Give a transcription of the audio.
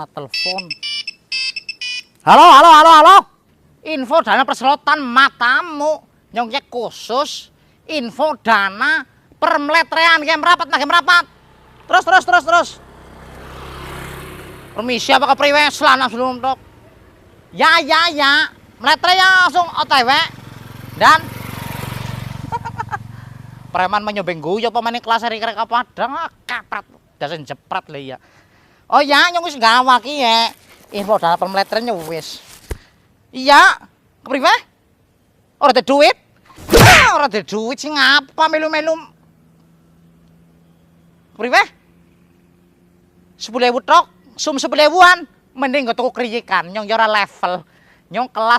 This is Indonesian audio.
malah telepon. Halo. Info dana perselotan matamu. Nyongnya khusus info dana permeletrean game rapat. Terus. Permisi apa kepriwe selana sebelum tok. Ya. Meletre ya langsung OTW. Dan preman menyobeng guyo pemain kelas hari kerek Padang kaprat. Dasen jeprat le ya. Oh ya nyong wis gawa ki ya. Info dana permeletrean wis. Iya, kepriwe? Ora ada duit? Ora ada duit sing ngapa melu-melu? Kepriwe? 10.000 tok, sum 10.000-an. Mending go tuku kriyikan, nyong ya ora level. Nyong kelas